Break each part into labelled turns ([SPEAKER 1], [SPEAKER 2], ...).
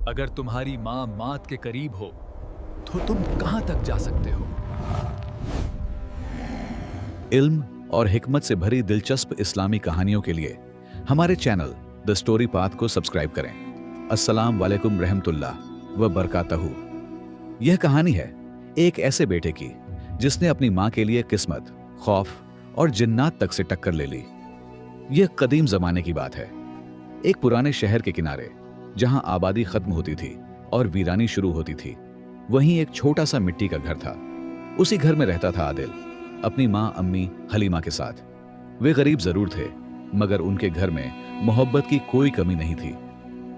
[SPEAKER 1] अगर तुम्हारी माँ मात के करीब हो तो तुम कहां तक जा सकते हो?
[SPEAKER 2] इल्म और हिकमत से भरी दिलचस्प इस्लामी कहानियों के लिए हमारे चैनल द स्टोरी पाथ को सब्सक्राइब करें। अस्सलाम वालेकुम रहमतुल्लाह व बरकातहू। यह कहानी है एक ऐसे बेटे की जिसने अपनी माँ के लिए किस्मत, खौफ और जिन्नात तक से टक्कर ले ली। यह कदीम जमाने की बात है। एक पुराने शहर के किनारे जहां आबादी खत्म होती थी और वीरानी शुरू होती थी, वहीं एक छोटा सा मिट्टी का घर था। उसी घर में रहता था आदिल अपनी माँ अम्मी हलीमा के साथ। वे गरीब जरूर थे, मगर उनके घर में मोहब्बत की कोई कमी नहीं थी।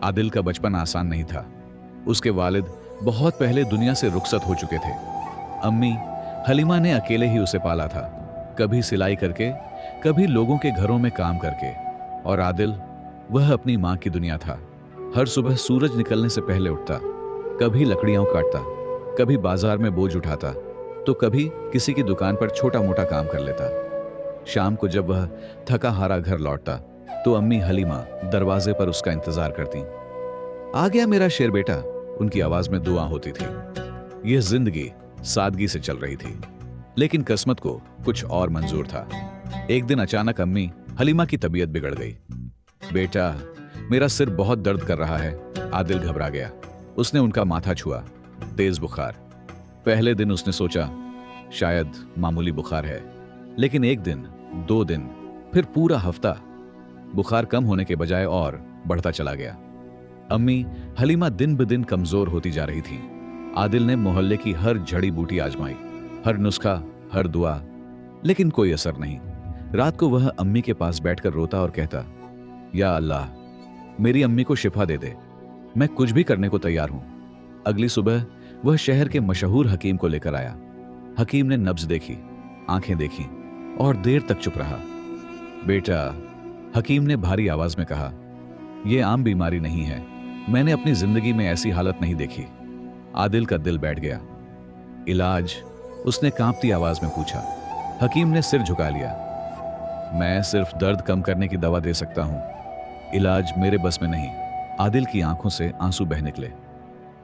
[SPEAKER 2] आदिल का बचपन आसान नहीं था। उसके वालिद बहुत पहले दुनिया से रुखसत हो चुके थे। अम्मी हलीमा ने अकेले ही उसे पाला था, कभी सिलाई करके, कभी लोगों के घरों में काम करके। और आदिल, वह अपनी माँ की दुनिया था। हर सुबह सूरज निकलने से पहले उठता, कभी लकड़ियां काटता, कभी बाजार में बोझ उठाता, तो कभी किसी की दुकान पर छोटा मोटा काम कर लेता। शाम को जब वह थका हारा घर लौटता तो अम्मी हलीमा दरवाजे पर उसका इंतजार करती। आ गया मेरा शेर बेटा, उनकी आवाज में दुआ होती थी। यह जिंदगी सादगी से चल रही थी, लेकिन किस्मत को कुछ और मंजूर था। एक दिन अचानक अम्मी हलीमा की तबीयत बिगड़ गई। बेटा, मेरा सिर बहुत दर्द कर रहा है। आदिल घबरा गया। उसने उनका माथा छुआ। तेज बुखार। पहले दिन उसने सोचा शायद मामूली बुखार है, लेकिन एक दिन, 2 दिन, फिर पूरा हफ्ता बुखार कम होने के बजाय और बढ़ता चला गया। अम्मी हलीमा दिन ब दिन कमजोर होती जा रही थी। आदिल ने मोहल्ले की हर जड़ी बूटी आजमाई, हर नुस्खा, हर दुआ, लेकिन कोई असर नहीं। रात को वह अम्मी के पास बैठकर रोता और कहता, या अल्लाह, मेरी अम्मी को शिफा दे दे, मैं कुछ भी करने को तैयार हूं। अगली सुबह वह शहर के मशहूर हकीम को लेकर आया। हकीम ने नब्ज देखी, आंखें देखी और देर तक चुप रहा। बेटा, हकीम ने भारी आवाज में कहा, यह आम बीमारी नहीं है। मैंने अपनी जिंदगी में ऐसी हालत नहीं देखी। आदिल का दिल बैठ गया। इलाज? उसने कांपती आवाज में पूछा। हकीम ने सिर झुका लिया। मैं सिर्फ दर्द कम करने की दवा दे सकता हूं, इलाज मेरे बस में नहीं। आदिल की आंखों से आंसू बह निकले।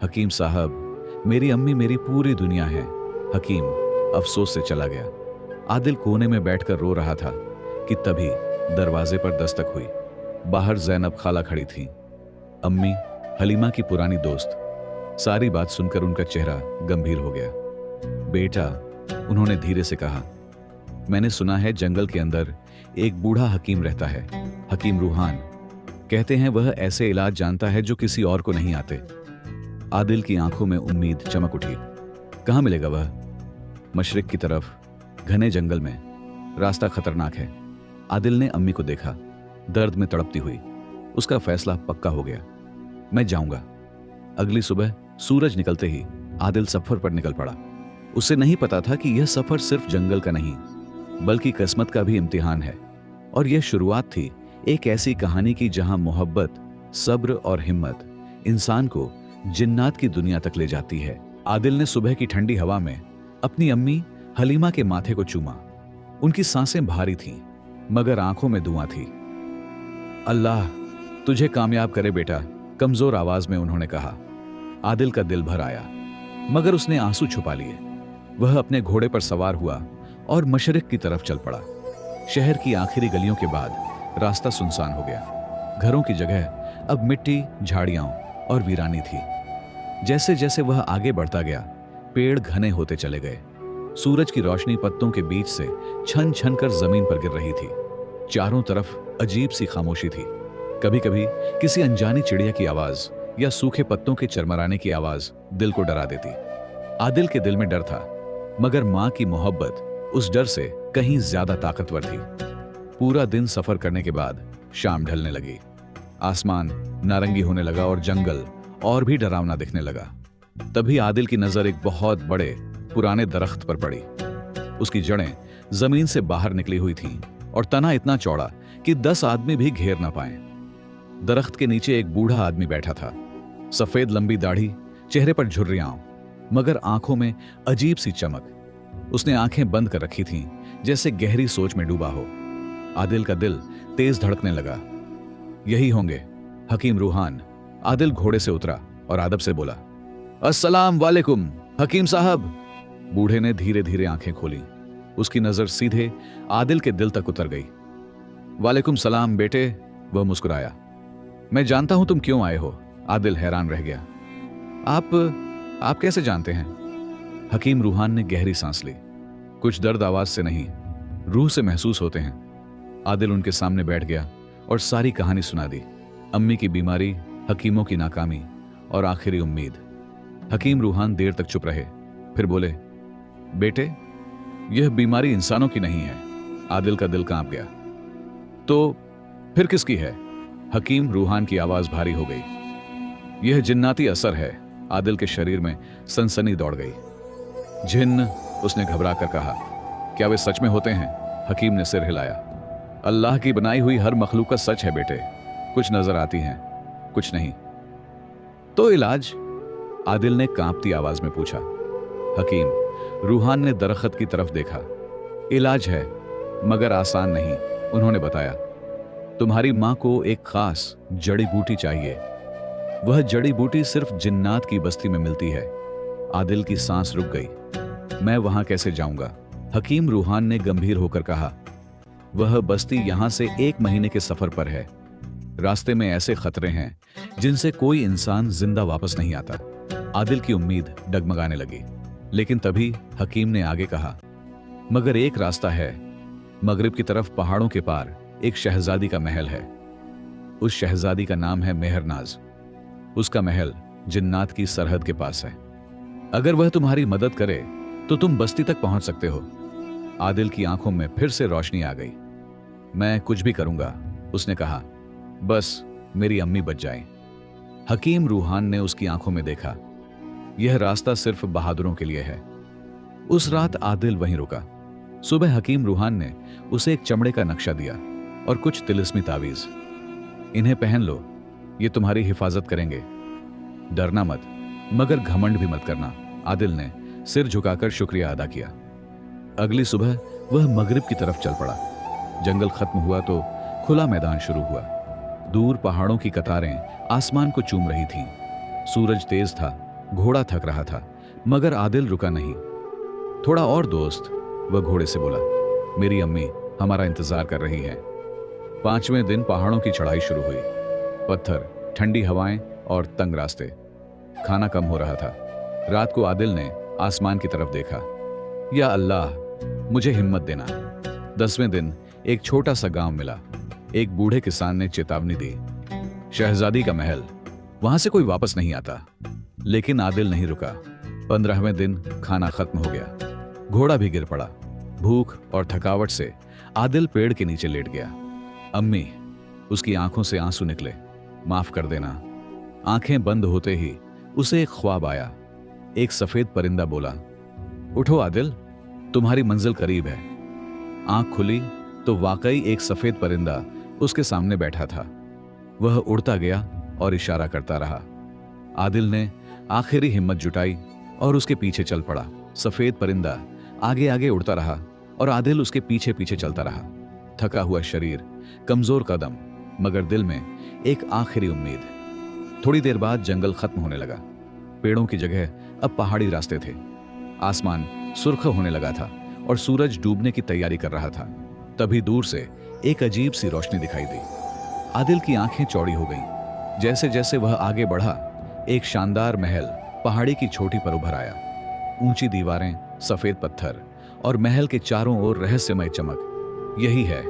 [SPEAKER 2] हकीम साहब, मेरी अम्मी मेरी पूरी दुनिया है। हकीम अफसोस से चला गया। आदिल कोने में बैठकर रो रहा था कि तभी दरवाजे पर दस्तक हुई। बाहर जैनब खाला खड़ी थी, अम्मी हलीमा की पुरानी दोस्त। सारी बात सुनकर उनका चेहरा गंभीर हो गया। बेटा, उन्होंने धीरे से कहा, मैंने सुना है जंगल के अंदर एक बूढ़ा हकीम रहता है, हकीम रूहान। कहते हैं वह ऐसे इलाज जानता है जो किसी और को नहीं आते। आदिल की आंखों में उम्मीद चमक उठी। कहां मिलेगा वह? मशरिक की तरफ, घने जंगल में। रास्ता खतरनाक है। आदिल ने अम्मी को देखा, दर्द में तड़पती हुई। उसका फैसला पक्का हो गया, मैं जाऊंगा। अगली सुबह सूरज निकलते ही आदिल सफर पर निकल पड़ा। उसे नहीं पता था कि यह सफर सिर्फ जंगल का नहीं, बल्कि किस्मत का भी इम्तिहान है। और यह शुरुआत थी एक ऐसी कहानी की जहां मोहब्बत, सब्र और हिम्मत इंसान को जिन्नात की दुनिया तक ले जाती है। आदिल ने सुबह की ठंडी हवा में अपनी अम्मी हलीमा के माथे को चूमा। उनकी सांसें भारी थीं, मगर आंखों में धुआं थी। अल्लाह तुझे कामयाब करे बेटा, कमजोर आवाज में उन्होंने कहा। आदिल का दिल भर आया, मगर उसने आंसू छुपा लिए। वह अपने घोड़े पर सवार हुआ और मशरिक की तरफ चल पड़ा। शहर की आखिरी गलियों के बाद रास्ता सुनसान हो गया। घरों की जगह अब मिट्टी, झाड़ियां और वीरानी थी। जैसे जैसे वह आगे बढ़ता गया, पेड़ घने होते चले गए। सूरज की रोशनी पत्तों के बीच से छन छन कर जमीन पर गिर रही थी। चारों तरफ अजीब सी खामोशी थी। कभी कभी किसी अनजानी चिड़िया की आवाज या सूखे पत्तों के चरमराने की आवाज दिल को डरा देती। आदिल के दिल में डर था, मगर मां की मोहब्बत उस डर से कहीं ज्यादा ताकतवर थी। पूरा दिन सफर करने के बाद शाम ढलने लगी। आसमान नारंगी होने लगा और जंगल और भी डरावना दिखने लगा। तभी आदिल की नजर एक बहुत बड़े पुराने दरख्त पर पड़ी। उसकी जड़ें जमीन से बाहर निकली हुई थीं और तना इतना चौड़ा कि 10 आदमी भी घेर ना पाए। दरख्त के नीचे एक बूढ़ा आदमी बैठा था। सफेद लंबी दाढ़ी, चेहरे पर झुर्रियां, मगर आंखों में अजीब सी चमक। उसने आंखें बंद कर रखी थीं, जैसे गहरी सोच में डूबा हो। आदिल का दिल तेज धड़कने लगा। यही होंगे हकीम रूहान। आदिल घोड़े से उतरा और आदब से बोला, अस्सलाम वालेकुम हकीम साहब। बूढ़े ने धीरे धीरे आंखें खोली। उसकी नजर सीधे आदिल के दिल तक उतर गई। वालेकुम सलाम बेटे, वह मुस्कुराया। मैं जानता हूं तुम क्यों आए हो। आदिल हैरान रह गया। आप कैसे जानते हैं? हकीम रूहान ने गहरी सांस ली। कुछ दर्द आवाज से नहीं, रूह से महसूस होते हैं। आदिल उनके सामने बैठ गया और सारी कहानी सुना दी। अम्मी की बीमारी, हकीमों की नाकामी और आखिरी उम्मीद। हकीम रूहान देर तक चुप रहे, फिर बोले, बेटे, यह बीमारी इंसानों की नहीं है। आदिल का दिल कांप गया। तो फिर किसकी है? हकीम रूहान की आवाज भारी हो गई। यह जिन्नाती असर है। आदिल के शरीर में सनसनी दौड़ गई। जिन्न, उसने घबरा कर कहा। क्या वे सच में होते हैं? हकीम ने सिर हिलाया। अल्लाह की बनाई हुई हर मखलूक का सच है बेटे। कुछ नजर आती हैं, कुछ नहीं। तो इलाज? आदिल ने कांपती आवाज में पूछा। हकीम रूहान ने दरख्त की तरफ देखा। इलाज है, मगर आसान नहीं। उन्होंने बताया, तुम्हारी मां को एक खास जड़ी बूटी चाहिए। वह जड़ी बूटी सिर्फ जिन्नात की बस्ती में मिलती है। आदिल की सांस रुक गई। मैं वहां कैसे जाऊंगा? हकीम रूहान ने गंभीर होकर कहा, वह बस्ती यहां से 1 महीने के सफर पर है। रास्ते में ऐसे खतरे हैं जिनसे कोई इंसान जिंदा वापस नहीं आता। आदिल की उम्मीद डगमगाने लगी। लेकिन तभी हकीम ने आगे कहा, मगर एक रास्ता है। मगरिब की तरफ पहाड़ों के पार एक शहजादी का महल है। उस शहजादी का नाम है मेहरनाज। उसका महल जिन्नात की सरहद के पास है। अगर वह तुम्हारी मदद करे तो तुम बस्ती तक पहुंच सकते हो। आदिल की आंखों में फिर से रोशनी आ गई। मैं कुछ भी करूंगा, उसने कहा, बस मेरी अम्मी बच जाए। हकीम रूहान ने उसकी आंखों में देखा। यह रास्ता सिर्फ बहादुरों के लिए है। उस रात आदिल वहीं रुका। सुबह हकीम रूहान ने उसे एक चमड़े का नक्शा दिया और कुछ तिलिस्मी तावीज। इन्हें पहन लो, ये तुम्हारी हिफाजत करेंगे। डरना मत, मगर घमंड भी मत करना। आदिल ने सिर झुकाकर शुक्रिया अदा किया। अगली सुबह वह मगरिब की तरफ चल पड़ा। जंगल खत्म हुआ तो खुला मैदान शुरू हुआ। दूर पहाड़ों की कतारें आसमान को चूम रही थीं। सूरज तेज था, घोड़ा थक रहा था, मगर आदिल रुका नहीं। थोड़ा और दोस्त, वह घोड़े से बोला, मेरी अम्मी हमारा इंतजार कर रही है। 5वें दिन पहाड़ों की चढ़ाई शुरू हुई। पत्थर, ठंडी हवाएं और तंग रास्ते। खाना कम हो रहा था। रात को आदिल ने आसमान की तरफ देखा। या अल्लाह, मुझे हिम्मत देना। 10वें दिन एक छोटा सा गांव मिला। एक बूढ़े किसान ने चेतावनी दी, शहजादी का महल, वहां से कोई वापस नहीं आता। लेकिन आदिल नहीं रुका। 15वें दिन खाना खत्म हो गया। घोड़ा भी गिर पड़ा। भूख और थकावट से आदिल पेड़ के नीचे लेट गया। अम्मी, उसकी आंखों से आंसू निकले, माफ कर देना। आंखें बंद होते ही उसे एक ख्वाब आया। एक सफेद परिंदा बोला, उठो आदिल, तुम्हारी मंजिल करीब है। आंख खुली तो वाकई एक सफेद परिंदा उसके सामने बैठा था। वह उड़ता गया और इशारा करता रहा। आदिल ने आखिरी हिम्मत जुटाई और उसके पीछे चल पड़ा। सफेद परिंदा आगे आगे उड़ता रहा और आदिल उसके पीछे पीछे चलता रहा। थका हुआ शरीर, कमजोर कदम, मगर दिल में एक आखिरी उम्मीद। थोड़ी देर बाद जंगल खत्म होने लगा। पेड़ों की जगह अब पहाड़ी रास्ते थे। आसमान सुर्ख होने लगा था और सूरज डूबने की तैयारी कर रहा था। तभी दूर से एक अजीब सी रोशनी दिखाई दी। आदिल की आंखें चौड़ी हो गईं। जैसे जैसे वह आगे बढ़ा, एक शानदार महल पहाड़ी की चोटी पर उभर आया। ऊंची दीवारें, सफेद पत्थर और महल के चारों ओर रहस्यमय चमक। यही है,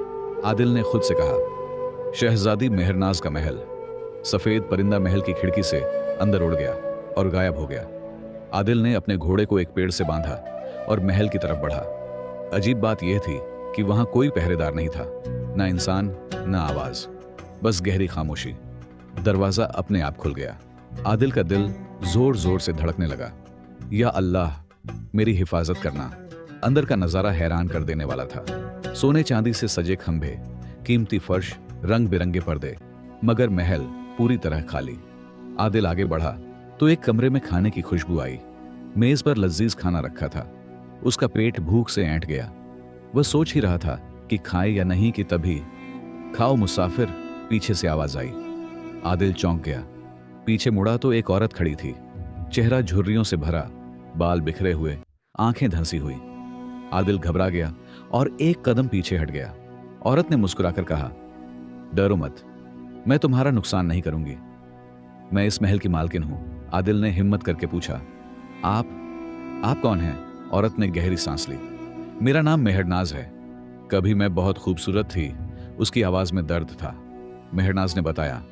[SPEAKER 2] आदिल ने खुद से कहा, शहजादी मेहरनाज का महल। सफेद परिंदा महल की खिड़की से अंदर उड़ गया और गायब हो गया। आदिल ने अपने घोड़े को एक पेड़ से बांधा और महल की तरफ बढ़ा। अजीब बात यह थी कि वहां कोई पहरेदार नहीं था, ना इंसान, ना आवाज, बस गहरी खामोशी। दरवाजा अपने आप खुल गया। आदिल का दिल जोर जोर से धड़कने लगा। या अल्लाह, मेरी हिफाजत करना। अंदर का नजारा हैरान कर देने वाला था। सोने चांदी से सजे खंभे, कीमती फर्श, रंग बिरंगे पर्दे, मगर महल पूरी तरह खाली। आदिल आगे बढ़ा तो एक कमरे में खाने की खुशबू आई। मेज पर लजीज खाना रखा था। उसका पेट भूख से ऐंठ गया। वह सोच ही रहा था कि खाए या नहीं कि तभी, खाओ मुसाफिर, पीछे से आवाज आई। आदिल चौंक गया। पीछे मुड़ा तो एक औरत खड़ी थी, चेहरा झुर्रियों से भरा, बाल बिखरे हुए, आंखें धंसी हुई। आदिल घबरा गया और एक कदम पीछे हट गया। औरत ने मुस्कुराकर कहा, डरो मत, मैं तुम्हारा नुकसान नहीं करूंगी। मैं इस महल की मालकिन हूं। आदिल ने हिम्मत करके पूछा, आप कौन हैं? औरत ने गहरी सांस ली। मेरा नाम मेहरनाज है। कभी मैं बहुत खूबसूरत थी। उसकी आवाज में दर्द था। मेहरनाज ने बताया,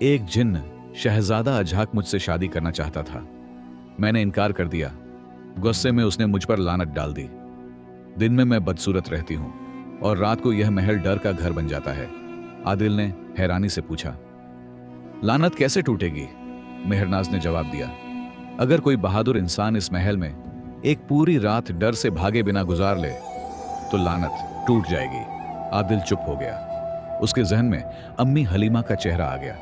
[SPEAKER 2] एक जिन्न शहजादा अजहाक मुझसे शादी करना चाहता था। मैंने इनकार कर दिया। गुस्से में उसने मुझ पर लानत डाल दी। दिन में मैं बदसूरत रहती हूं और रात को यह महल डर का घर बन जाता है। आदिल ने हैरानी से पूछा, लानत कैसे टूटेगी? मेहरनाज ने जवाब दिया, अगर कोई बहादुर इंसान इस महल में एक पूरी रात डर से भागे बिना गुजार ले तो लानत टूट जाएगी। आदिल चुप हो गया। उसके जहन में अम्मी हलीमा का चेहरा आ गया,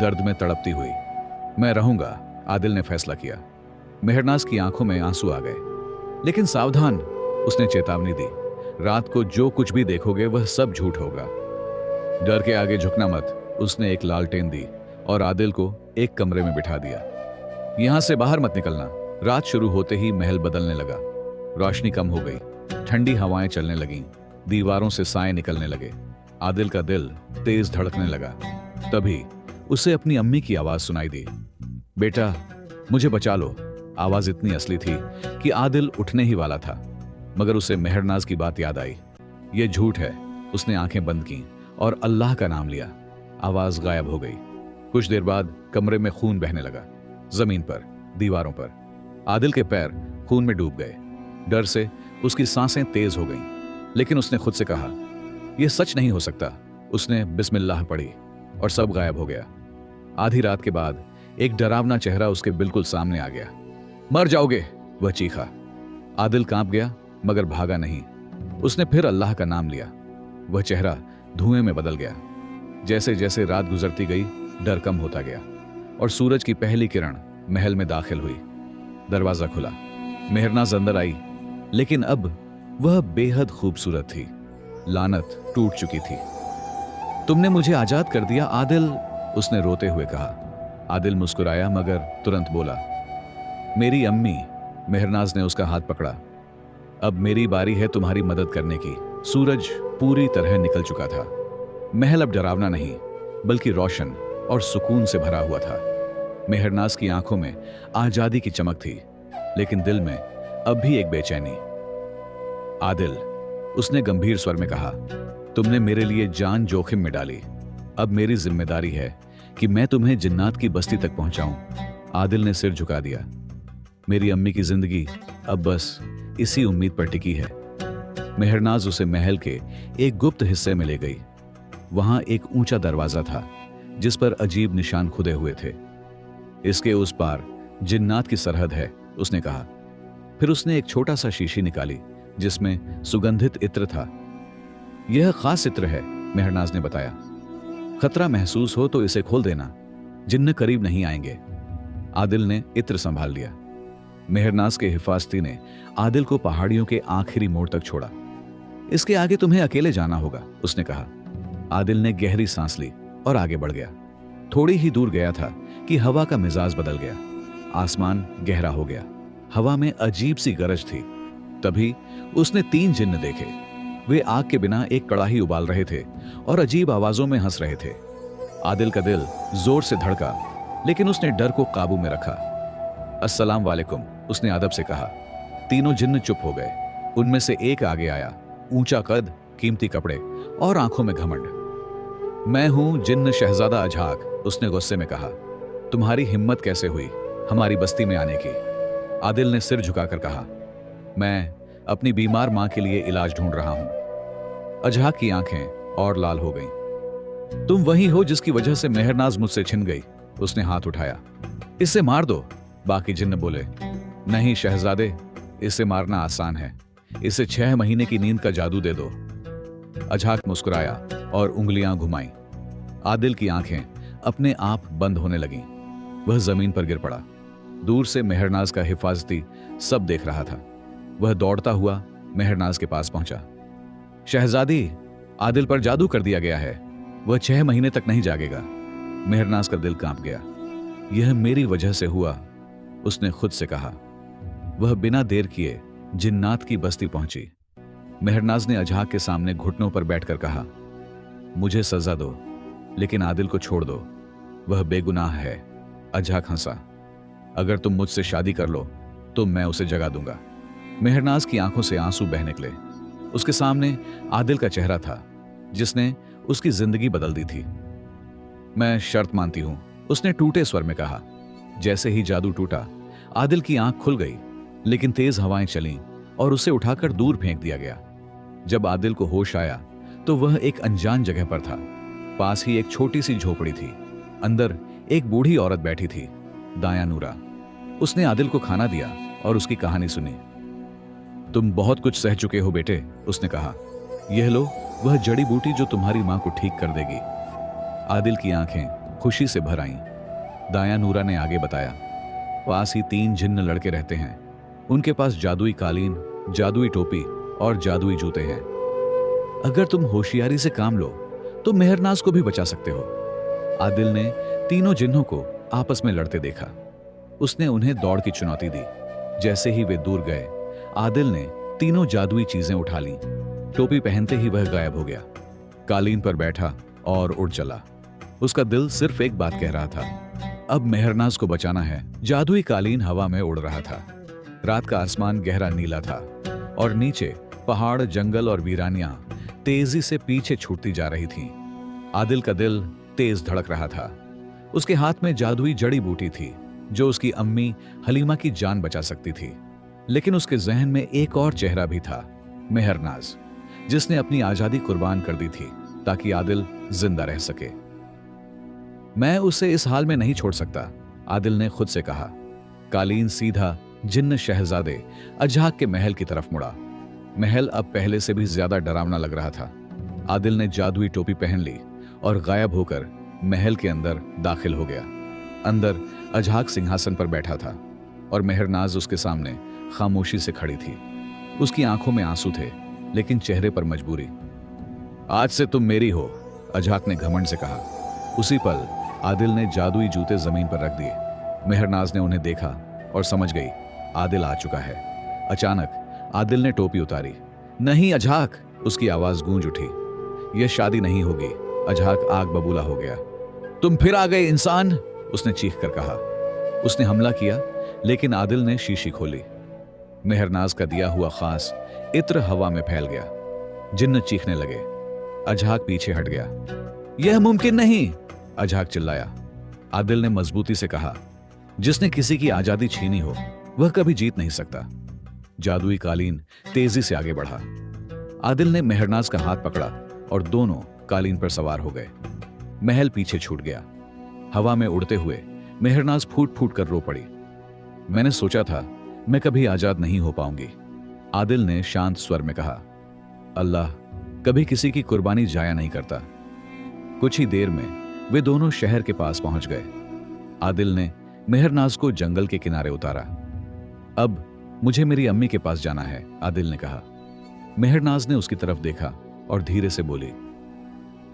[SPEAKER 2] दर्द में तड़पती हुई। मैं रहूंगा, आदिल ने फैसला किया। मेहरनाज की आंखों में आंसू आ गए। लेकिन सावधान, उसने चेतावनी दी, रात को जो कुछ भी देखोगे वह सब झूठ होगा। डर के आगे झुकना मत। उसने एक लालटेन दी और आदिल को एक कमरे में बिठा दिया। यहां से बाहर मत निकलना। रात शुरू होते ही महल बदलने लगा। रोशनी कम हो गई, ठंडी हवाएं चलने लगीं, दीवारों से साए निकलने लगे। आदिल का दिल तेज धड़कने लगा। तभी उसे अपनी अम्मी की आवाज सुनाई दी, बेटा मुझे बचा लो। आवाज इतनी असली थी कि आदिल उठने ही वाला था, मगर उसे मेहरनाज की बात याद आई। यह झूठ है। उसने आंखें बंद की और अल्लाह का नाम लिया। आवाज गायब हो गई। कुछ देर बाद कमरे में खून बहने लगा, जमीन पर, दीवारों पर। आदिल के पैर खून में डूब गए। डर से उसकी सांसें तेज हो गईं। लेकिन उसने खुद से कहा, यह सच नहीं हो सकता। उसने बिस्मिल्लाह पढ़ी और सब गायब हो गया। आधी रात के बाद एक डरावना चेहरा उसके बिल्कुल सामने आ गया। मर जाओगे, वह चीखा। आदिल कांप गया मगर भागा नहीं। उसने फिर अल्लाह का नाम लिया। वह चेहरा धुएं में बदल गया। जैसे जैसे रात गुजरती गई, डर कम होता गया और सूरज की पहली किरण महल में दाखिल हुई। दरवाजा खुला। मेहरनाज अंदर आई, लेकिन अब वह बेहद खूबसूरत थी। लानत टूट चुकी थी। तुमने मुझे आजाद कर दिया आदिल, उसने रोते हुए कहा। आदिल मुस्कुराया मगर तुरंत बोला, मेरी अम्मी। मेहरनाज ने उसका हाथ पकड़ा। अब मेरी बारी है तुम्हारी मदद करने की। सूरज पूरी तरह निकल चुका था। महल अब डरावना नहीं बल्कि रोशन और सुकून से भरा हुआ था। मेहरनाज की आंखों में आजादी की चमक थी, लेकिन दिल में अब भी एक बेचैनी। आदिल, उसने गंभीर स्वर में कहा, तुमने मेरे लिए जान जोखिम में डाली। अब मेरी जिम्मेदारी है कि मैं तुम्हें जिन्नात की बस्ती तक पहुंचाऊं। आदिल ने सिर झुका दिया। मेरी अम्मी की जिंदगी अब बस इसी उम्मीद पर टिकी है। मेहरनाज उसे महल के एक गुप्त हिस्से में ले गई। वहां एक ऊंचा दरवाजा था जिस पर अजीब निशान खुदे हुए थे। इसके उस पार जिन्नात की सरहद है, उसने कहा। फिर उसने एक छोटा सा शीशी निकाली जिसमें सुगंधित इत्र था। यह खास इत्र है, मेहरनाज ने बताया। खतरा महसूस हो तो इसे खोल देना, जिन्न करीब नहीं आएंगे। आदिल ने इत्र संभाल लिया। मेहरनाज के हिफाजती ने आदिल को पहाड़ियों के आखिरी मोड़ तक छोड़ा। इसके आगे तुम्हें अकेले जाना होगा, उसने कहा। आदिल ने गहरी सांस ली और आगे बढ़ गया। थोड़ी ही दूर गया था कि हवा का मिजाज बदल गया। आसमान गहरा हो गया। हवा में अजीब सी गरज थी। तभी उसने 3 जिन्न देखे। वे आग के बिना एक कड़ाही उबाल रहे थे और अजीब आवाजों में हंस रहे थे। आदिल का दिल जोर से धड़का, लेकिन उसने डर को काबू में रखा। अस्सलाम वालेकुम, उसने अदब से कहा। तीनों जिन्न चुप हो गए। उनमें से एक आगे आया, ऊंचा कद, कीमती कपड़े और आंखों में घमंड। मैं हूं जिन्न शहजादा अजहाक, उसने गुस्से में कहा। तुम्हारी हिम्मत कैसे हुई हमारी बस्ती में आने की? आदिल ने सिर झुकाकर कहा, मैं अपनी बीमार मां के लिए इलाज ढूंढ रहा हूं। अजहाक की आंखें और लाल हो गईं। तुम वही हो जिसकी वजह से मेहरनाज मुझसे छिन गई, उसने हाथ उठाया। इसे मार दो, बाकी जिन्न बोले। नहीं शहजादे, इसे मारना आसान है। इसे 6 महीने की नींद का जादू दे दो। अजहाक मुस्कुराया और उंगलियां घुमाई। आदिल की आंखें अपने आप बंद होने लगीं। वह जमीन पर गिर पड़ा। दूर से मेहरनाज का हिफाजती सब देख रहा था। वह दौड़ता हुआ मेहरनाज के पास पहुंचा। शहजादी, आदिल पर जादू कर दिया गया है। वह 6 महीने तक नहीं जागेगा। मेहरनाज का दिल कांप गया। यह मेरी वजह से हुआ, उसने खुद से कहा। वह बिना देर किए जिन्नात की बस्ती पहुंची। मेहरनाज ने अजहाक के सामने घुटनों पर बैठकर कहा, मुझे सजा दो, लेकिन आदिल को छोड़ दो, वह बेगुनाह है। अजहाक हंसा। अगर तुम मुझसे शादी कर लो तो मैं उसे जगा दूंगा। मेहरनाज की आंखों से आंसू बह निकले। उसके सामने आदिल का चेहरा था, जिसने उसकी जिंदगी बदल दी थी। मैं शर्त मानती हूं, उसने टूटे स्वर में कहा। जैसे ही जादू टूटा, आदिल की आंख खुल गई, लेकिन तेज हवाएं चलीं और उसे उठाकर दूर फेंक दिया गया। जब आदिल को होश आया तो वह एक अनजान जगह पर था। पास ही एक छोटी सी झोपड़ी थी। अंदर एक बूढ़ी औरत बैठी थी, दाया नूरा। उसने आदिल को खाना दिया और उसकी कहानी सुनी। तुम बहुत कुछ सह चुके हो बेटे, उसने कहा। यह लो वह जड़ी बूटी जो तुम्हारी मां को ठीक कर देगी। आदिल की आंखें खुशी से भर आईं। दाया नूरा ने आगे बताया, पास ही 3 जिन्न लड़के रहते हैं। उनके पास जादुई कालीन, जादुई टोपी और जादुई जूते हैं। अगर तुम होशियारी से काम लो तो मेहरनाज को भी बचा सकते हो। आदिल ने तीनों जिन्नों को आपस में लड़ते देखा। उसने उन्हें दौड़ की चुनौती दी। जैसे ही वे दूर गए, आदिल ने तीनों जादुई चीजें उठा लीं। टोपी पहनते ही वह गायब हो गया। कालीन पर बैठा और उड़ चला। उसका दिल सिर्फ एक बात कह रहा था, अब मेहरनाज को बचाना है। जादुई कालीन हवा में उड़ रहा था। रात का आसमान गहरा नीला था और नीचे पहाड़, जंगल और वीरानियां तेजी से पीछे छूटती जा रही थीं। आदिल का दिल तेज धड़क रहा था। उसके हाथ में जादुई जड़ी बूटी थी जो उसकी अम्मी हलीमा की जान बचा सकती थी। लेकिन उसके जहन में एक और चेहरा भी था, मेहरनाज, जिसने अपनी आजादी कुर्बान कर दी थी ताकि आदिल जिंदा रह सके। मैं उसे इस हाल में नहीं छोड़ सकता, आदिल ने खुद से कहा। कालीन सीधा जिन्न शहजादे अजहाक के महल की तरफ मुड़ा। महल अब पहले से भी ज्यादा डरावना लग रहा था। आदिल ने जादुई टोपी पहन ली और गायब होकर महल के अंदर दाखिल हो गया। अंदर अजहाक सिंहासन पर बैठा था और मेहरनाज उसके सामने खामोशी से खड़ी थी। उसकी आंखों में आंसू थे, लेकिन चेहरे पर मजबूरी। आज से तुम मेरी हो, अजहाक ने घमंड से कहा। उसी पल आदिल ने जादुई जूते जमीन पर रख दिए। मेहरनाज ने उन्हें देखा और समझ गई आदिल आ चुका है। अचानक आदिल ने टोपी उतारी। नहीं अजहाक, उसकी आवाज गूंज उठी। यह शादी नहीं होगी। अजहाक आग बबूला हो गया। तुम फिर आ गए इंसान, उसने चीख कर कहा। उसने हमला किया, लेकिन आदिल ने शीशी खोली। मेहरनाज का दिया हुआ खास इत्र हवा में फैल गया। जिन्न चीखने लगे। अजहाक पीछे हट गया। यह मुमकिन नहीं, अजहाक चिल्लाया। आदिल ने मजबूती से कहा, जिसने किसी की आजादी छीनी हो वह कभी जीत नहीं सकता। जादुई कालीन तेजी से आगे बढ़ा। आदिल ने मेहरनाज का हाथ पकड़ा और दोनों कालीन पर सवार हो गए। महल पीछे छूट गया। हवा में उड़ते हुए मेहरनाज फूट फूट कर रो पड़ी। मैंने सोचा था मैं कभी आजाद नहीं हो पाऊंगी, आदिल ने शांत स्वर में कहा। अल्लाह कभी किसी की कुर्बानी जाया नहीं करता। कुछ ही देर में वे दोनों शहर के पास पहुंच गए। आदिल ने मेहरनाज को जंगल के किनारे उतारा। अब मुझे मेरी अम्मी के पास जाना है, आदिल ने कहा। मेहरनाज ने उसकी तरफ देखा और धीरे से बोली,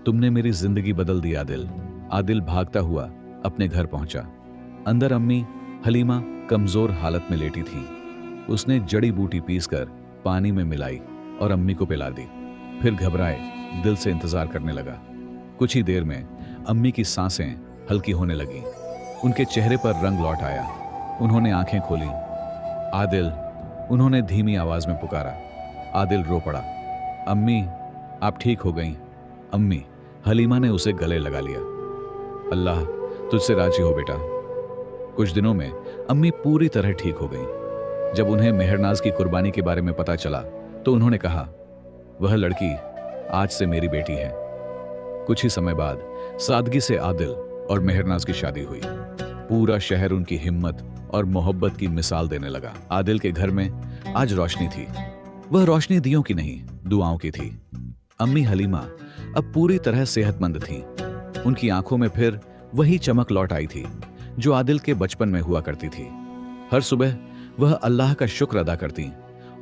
[SPEAKER 2] तुमने मेरी जिंदगी बदल दी आदिल। आदिल भागता हुआ अपने घर पहुंचा। अंदर अम्मी हलीमा कमजोर हालत में लेटी थी। उसने जड़ी बूटी पीसकर पानी में मिलाई और अम्मी को पिला दी। फिर घबराए दिल से इंतजार करने लगा। कुछ ही देर में अम्मी की सांसें हल्की होने लगी। उनके चेहरे पर रंग लौट आया। उन्होंने आंखें खोली। आदिल, उन्होंने धीमी आवाज में पुकारा। आदिल रो पड़ा। अम्मी, आप ठीक हो गईं। अम्मी, हलीमा ने उसे गले लगा लिया। अल्लाह तुझसे राजी हो बेटा। कुछ दिनों में अम्मी पूरी तरह ठीक हो गईं। जब उन्हें मेहरनाज की कुर्बानी के बारे में पता चला तो उन्होंने कहा, वह लड़की आज से मेरी बेटी है। कुछ ही समय बाद सादगी से आदिल और मेहरनाज की शादी हुई। पूरा शहर उनकी हिम्मत और मोहब्बत की मिसाल देने लगा। आदिल के घर में आज रोशनी थी। वह रोशनी दियों की नहीं, दुआओं की थी। अम्मी हलीमा अब पूरी तरह सेहतमंद थी। उनकी आंखों में फिर वही चमक लौट आई थी जो आदिल के बचपन में हुआ करती थी। हर सुबह वह अल्लाह का शुक्र अदा करती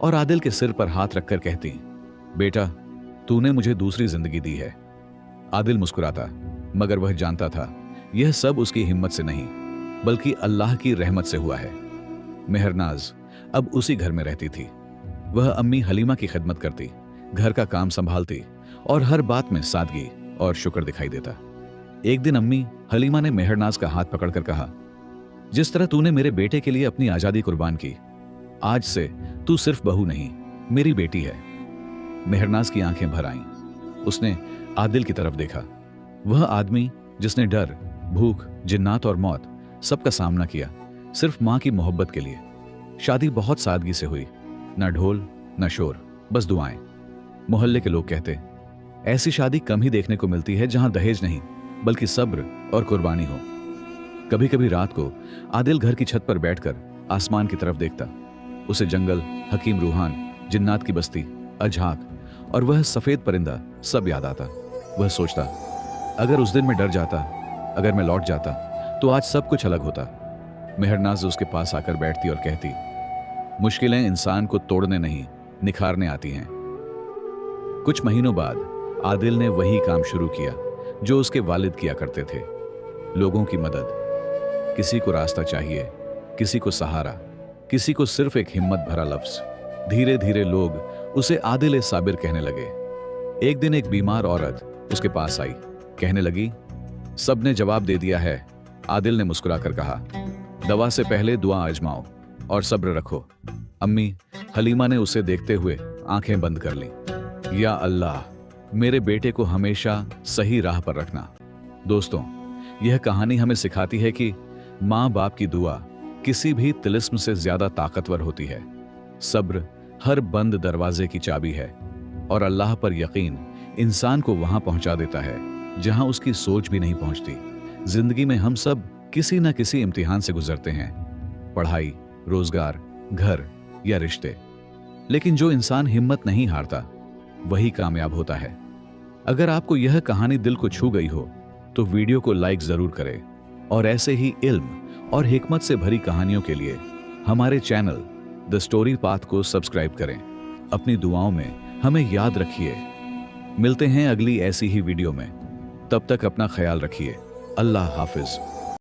[SPEAKER 2] और आदिल के सिर पर हाथ रखकर कहती, बेटा तूने मुझे दूसरी जिंदगी दी है। आदिल मुस्कुराता, मगर वह जानता था यह सब उसकी हिम्मत से नहीं, बल्कि अल्लाह की रहमत से हुआ है। मेहरनाज अब उसी घर में रहती थी। वह अम्मी हलीमा की खिदमत करती, घर का काम संभालती और हर बात में सादगी और शुक्र दिखाई देता। एक दिन अम्मी हलीमा ने मेहरनाज का हाथ पकड़कर कहा, जिस तरह तूने मेरे बेटे के लिए अपनी आजादी कुर्बान की, आज से तू सिर्फ बहू नहीं, मेरी बेटी है। मेहरनाज की आंखें भर आईं। उसने आदिल की तरफ देखा, वह आदमी जिसने डर, भूख, जिन्नात और मौत सबका सामना किया सिर्फ मां की मोहब्बत के लिए। शादी बहुत सादगी से हुई, न ढोल न शोर, बस दुआएं। मोहल्ले के लोग कहते, ऐसी शादी कम ही देखने को मिलती है जहां दहेज नहीं बल्कि सब्र और कुर्बानी हो। कभी कभी रात को आदिल घर की छत पर बैठकर आसमान की तरफ देखता। उसे जंगल, हकीम रूहान, जिन्नात की बस्ती, अजहाक और वह सफेद परिंदा सब याद आता। वह सोचता, अगर उस दिन मैं डर जाता, अगर मैं लौट जाता तो आज सब कुछ अलग होता। मेहरनाज उसके पास आकर बैठती और कहती, मुश्किलें इंसान को तोड़ने नहीं निखारने आती हैं। कुछ महीनों बाद आदिल ने वही काम शुरू किया जो उसके वालिद किया करते थे, लोगों की मदद। किसी को रास्ता चाहिए, किसी को सहारा, किसी को सिर्फ एक हिम्मत भरा लफ्ज। धीरे धीरे लोग उसे आदिल साबिर कहने लगे। एक दिन एक बीमार औरत उसके पास आई, कहने लगी, सबने जवाब दे दिया है। आदिल ने मुस्कुराकर कहा, दवा से पहले दुआ आजमाओ और सब्र रखो। अम्मी हलीमा ने उसे देखते हुए आंखें बंद कर लीं। या अल्लाह, मेरे बेटे को हमेशा सही राह पर रखना। दोस्तों, यह कहानी हमें सिखाती है कि माँ बाप की दुआ किसी भी तिलिस्म से ज्यादा ताकतवर होती है। सब्र हर बंद दरवाजे की चाबी है और अल्लाह पर यकीन इंसान को वहां पहुंचा देता है जहां उसकी सोच भी नहीं पहुंचती। जिंदगी में हम सब किसी न किसी इम्तिहान से गुजरते हैं, पढ़ाई, रोजगार, घर या रिश्ते, लेकिन जो इंसान हिम्मत नहीं हारता वही कामयाब होता है। अगर आपको यह कहानी दिल को छू गई हो तो वीडियो को लाइक जरूर करें और ऐसे ही इल्म और हिकमत से भरी कहानियों के लिए हमारे चैनल द स्टोरी पाथ को सब्सक्राइब करें। अपनी दुआओं में हमें याद रखिए। मिलते हैं अगली ऐसी ही वीडियो में। तब तक अपना ख्याल रखिए। अल्लाह हाफिज।